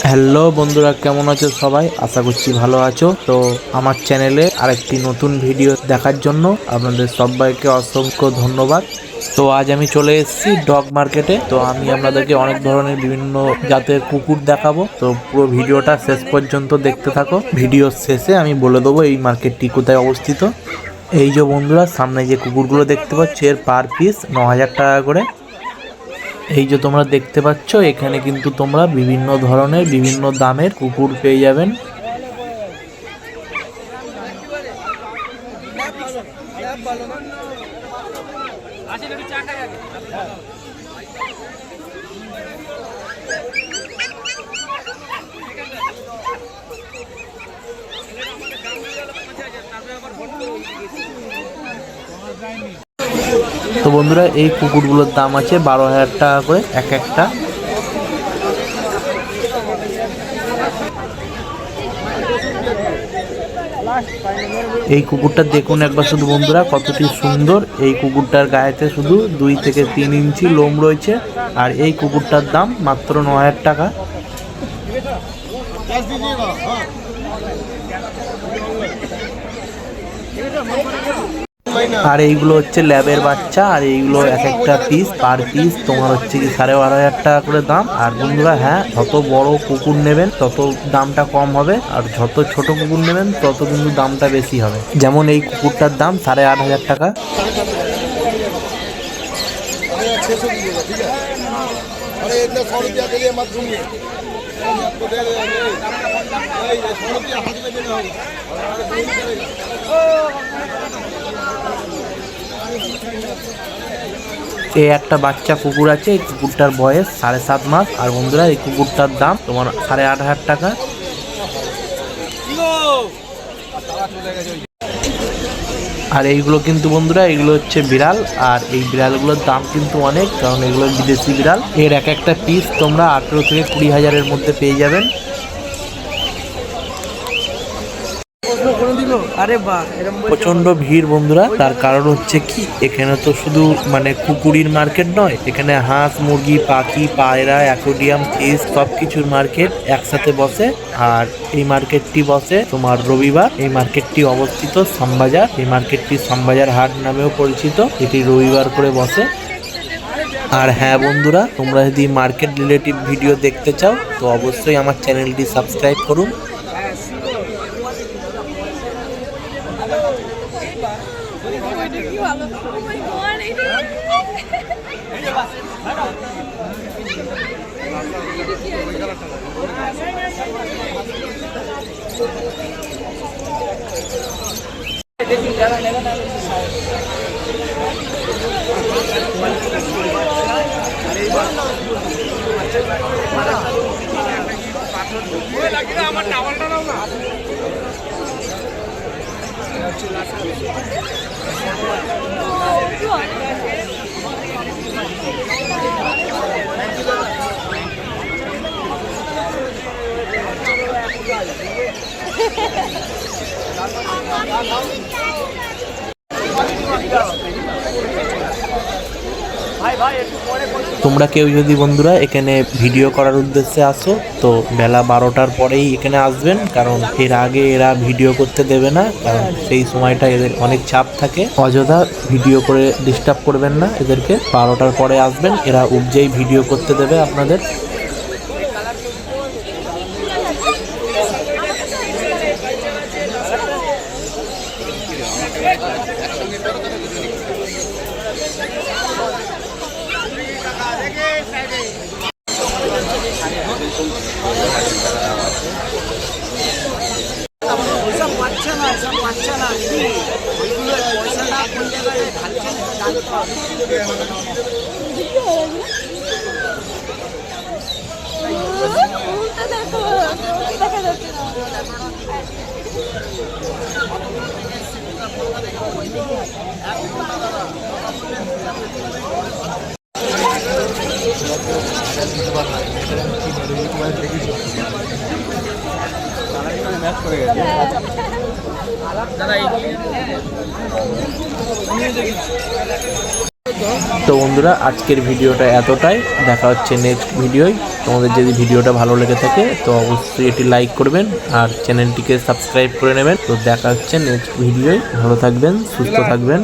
Hello বন্ধুরা, কেমন আছো সবাই? আশা করছি ভালো আছো। তো আমার চ্যানেলে আরেকটি নতুন ভিডিও দেখার জন্য আপনাদের সবাইকে অসংখ্য ধন্যবাদ। তো আজ আমি চলে এসেছি ডগ মার্কেটে। তো আমি আপনাদেরকে অনেক ধরনের বিভিন্ন জাতের কুকুর দেখাবো। তো পুরো ভিডিওটা শেষ পর্যন্ত দেখতে থাকো। ভিডিওর শেষে আমি বলে দেবো এই মার্কেটটি কোথায় অবস্থিত। এই যে বন্ধুরা, সামনে যে কুকুরগুলো দেখতে পাচ্ছ এর পার পিস 9,000 টাকা করে। এই যে তোমরা দেখতে পাচ্ছ, এখানে কিন্তু তোমরা বিভিন্ন ধরনের বিভিন্ন দামের কুকুর পেয়ে যাবেন। তো বন্ধুরা, এই কুকুরগুলোর দাম আছে 12,000 টাকা করে এক একটা। এই কুকুরটা দেখুন একবার শুধু বন্ধুরা, কতটি সুন্দর। এই কুকুরটার গায়েতে শুধু 2 থেকে 3 ইঞ্চি লোম রয়েছে। আর এই কুকুরটার দাম মাত্র 9,000 টাকা। আর এইগুলো হচ্ছে ল্যাবের বাচ্চা। আর এইগুলো এক একটা পিস পার পিস তোমার হচ্ছে কি 12,500 টাকা করে দাম। আর বন্ধুরা হ্যাঁ, যত বড় কুকুর নেবেন তত দামটা কম হবে, আর যত ছোট কুকুর নেবেন তত কিন্তু দামটা বেশি হবে। যেমন এই কুকুরটার দাম 8,500 টাকা। এই একটা বাচ্চা কুকুর আছে। এই কুকুরটার বয়স 7.5 মাস। আর বন্ধুরা এই কুকুরটার দাম তোমার 8,500 টাকা। আর এইগুলো কিন্তু বন্ধুরা, এগুলো হচ্ছে বিড়াল। আর এই বিড়ালগুলোর দাম কিন্তু অনেক, কারণ এগুলো বিদেশি বিড়াল। এর এক একটা পিস তোমরা 18 থেকে 20 হাজারের মধ্যে পেয়ে যাবেন। প্রচন্ড ভিড় বন্ধুরা। তার কারণ হচ্ছে কি, এখানে তো শুধু কুকুরির মার্কেট নয়, এখানে হাঁস, মুরগি, পাখি, পায়রা, অ্যাকোয়ারিয়াম, ফিশ সবকিছুর মার্কেট একসাথে বসে। আর এই মার্কেটটি বসে তোমার রবিবার। এই মার্কেটটি অবস্থিত শ্যামবাজার। এই মার্কেটটি শ্যামবাজার হাট নামেও পরিচিত। এটি রবিবার করে বসে। আর হ্যাঁ বন্ধুরা, তোমরা যদি মার্কেট রিলেটিভ ভিডিও দেখতে চাও তো অবশ্যই আমার চ্যানেলটি সাবস্ক্রাইব করুন। তোমরা কেউ যদি বন্ধুরা এখানে ভিডিও করার উদ্দেশ্যে আসো তো বেলা 12টার পরেই এখানে আসবেন, কারণ এর আগে এরা ভিডিও করতে দেবে না। কারণ সেই সময়টা এদের অনেক চাপ থাকে। অযথা ভিডিও করে ডিস্টার্ব করবেন না এদেরকে। 12টার পরে আসবেন, এরা উপজেই ভিডিও করতে দেবে আপনাদের। তো বন্ধুরা আজকের ভিডিওটা এতটাই, দেখা হচ্ছে নেক্সট ভিডিওয়। তোমাদের যদি ভিডিওটা ভালো লেগে থাকে তো অবশ্যই এটি লাইক করবেন আর চ্যানেলটিকে সাবস্ক্রাইব করে নেবেন। তো দেখা হচ্ছে নেক্সট ভিডিওয়। ভালো থাকবেন, সুস্থ থাকবেন।